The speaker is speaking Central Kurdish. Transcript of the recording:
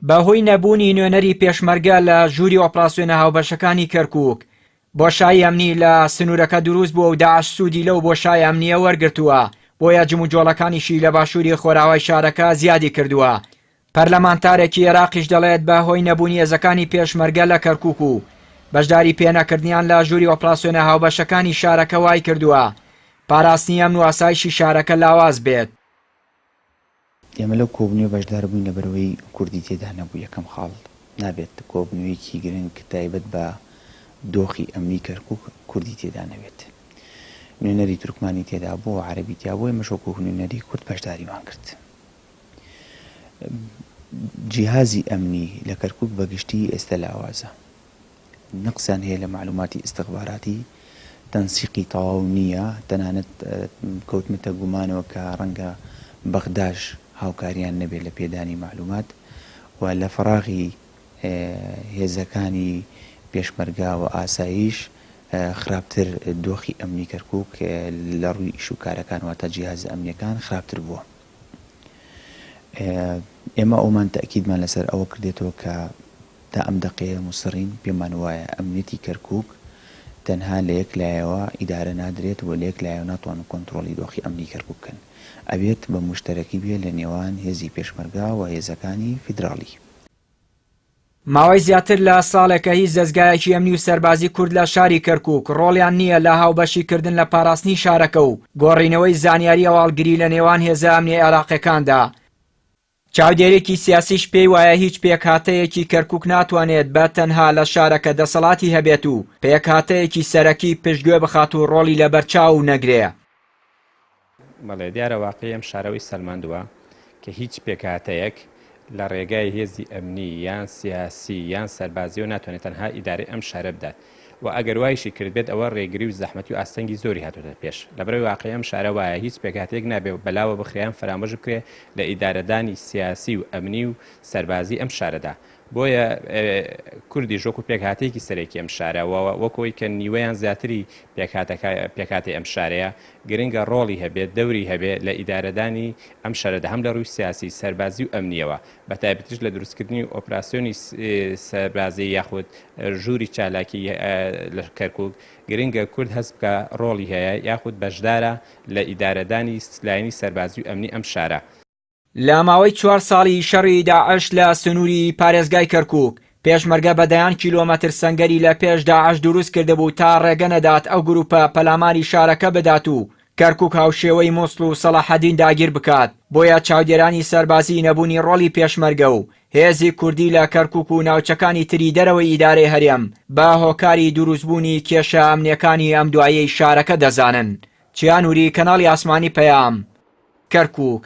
بەهۆی نەبوونی نوێنەری پێشمەرگە لە ژووری ئۆپراسیۆنە هاوبەشەکانی کەرکووک بۆشایی ئەمنی لە سنوورەکە دروست بووە و داعش سوودی لەو بۆشای ئەمنیە وەرگرتووە بۆیە جموجۆڵەکانیشی لە باشووری خۆراوای شارەکە زیادی کردووە. پەرلەمانتارێکی عێراقیش دەڵێت بەهۆی نەبوونی هێزەکانی پێشمەرگە لە کەرکووک و بەشداری پێنەکردنیان لە ژووری ئۆپراسیۆنە هاوبەشەکانی شارەکە وای کردووە پاراستنی ئەمن و ئاسایشی شارەکە لاواز بێت. ئێمە لەو کۆبنەوە بەشدار بووین لەبەرەوەی کوردی تێدا نەبوو. یەکەم خاڵ نابێت کۆبنەوەیەکی گرنگ تایبەت بە دۆخی ئەمنی کەرکووک کوردی تێدا نەبێت. نوێنەری تورکمانی تێدا بوو و عەرەبی تیا بوو. ئێمە شەکوک نوێنەری کورد بەشداریمان کرد. جیهازی ئەمنی لە کەرکووک بەگشتی ئێستا لاوازە. نقصان هەیە لە معلوماتی ئستخباراتی تەنسیقی تەواو نییە. تەنانەت کەوتمەتە گومانەوە کە ڕەنگە بەغداش هاوکاریان نەبێت لە پێدانی معلومات و لە فەراغی هێزەکانی پێشمەرگا و ئاسایش خراپتر دۆخی ئەمنی کەرکووک لە ڕووی ئیش و کارەکان واتە جیهاز ئەمنیەکان خراپتر بووە. ئێمە ئەومان تەئکیدمان لەسەر ئەوە کردێتەوە کە تا ئەم دەقەیە موسڕین پێمان وایە ئەمنیەتی کەرکووک تەنها لە یەک لایەوە ئیدارە نادرێت و لە یەک لایەوە ناتوان کۆنتڕۆڵی دۆخی ئەمنی کەرکووک بکەن. ئەبێت بە مشتەرەکی بێت لە نێوان هێزی پێشمەرگا و هێزەکانی فیدراڵی. ماوەی زیاتر لە ساڵێکە هیچ دەستگایەکی ئەمنی و سەربازی کورد لە شاری کەرکووک ڕۆڵیان نییە لە هاوبەشیکردن لە پاراستنی شارەکە و گۆڕینەوەی زانیاری هەواڵگری لە نێوان هێزە ئەمنی عێراقیەکاندا. چاودێرێکی سیاسیش پێی وایە هیچ پێکهاتەیەکی کەرکووک ناتوانێت بە تەنها لە شارەکە دەسەڵاتی هەبێت و پێکهاتەیەکی سەرەکی پشتگوێ بخات و ڕۆڵی لە بەرچاو نەگرێ. بەڵێ دیارە واقعی ئەم شارەوەی سەلماندووە کە هیچ پێکهاتەیەک لە ڕێگای هێزی ئەمنی یان سیاسی یان سەربازی و ناتوانێت تەنها ئیدارەی ئەم شارە بدات و ئەگەر وایشی کردبێت ئەوە ڕێگری و زەحمەتی و ئاستەنگی زۆری هاتوۆتە پێش. لەبەرەوەی واقعی ئەم شارە وایە هیچ پێکهاتێک نابێت بەلاوە بخریان فەرامۆژ بکرێت لە ئیدارەدانی سیاسی و ئەمنی و سەربازی ئەم شارەدا. بۆیە کوردی ژۆک و پێکهاتێکی سەرێکی ئەم شارە وەکەوەی کە نیوەیان زیاتری پێکهاتی ئەم شارەیە گرنگە ڕۆڵی هەبێت دەوری هەبێت لە ئیدارەدانی ئەم شارەدا هەم لە ڕووی سیاسی سەربازی و ئەمنیەوە بە تایبەتیش لە دروستکردنی ئۆپراسیۆنی سەربازی یاخود ژووری چالاکی لە کەرکووک گرنگە کورد هەست بکە ڕۆڵی هەیە یاخود بەشدارە لە ئیدارەدانی لاینی سەربازی و ئەمنی ئەم شارە. لە ماوەی 4 ساڵی شەڕی داعش لە سنووری پارێزگای کەرکووک پێشمەرگە بەدەیان کیلۆمەتر سەنگەری لە پێش داعش دروست کردهبوو تا ڕێگە نەدات ئەو گروپە پەلاماری شارەکە بدات و کەرکووک هاوشێوەی مووسڵ و سەلاحەدین داگیر بکات. بۆیە چاودێرانی سەربازی نەبوونی ڕۆڵی پێشمەرگە و هێزی کوردی لە کەرکووک و ناوچەکانی تری دەرەوەی ئیدارەی هەرێم بە هۆکاری دروستبوونی کێشە ئەمنیەکانی ئەم دوایەی شارەکە دەزانن. چیانوری کەناڵی ئاسمانی پەیام کەرکووک.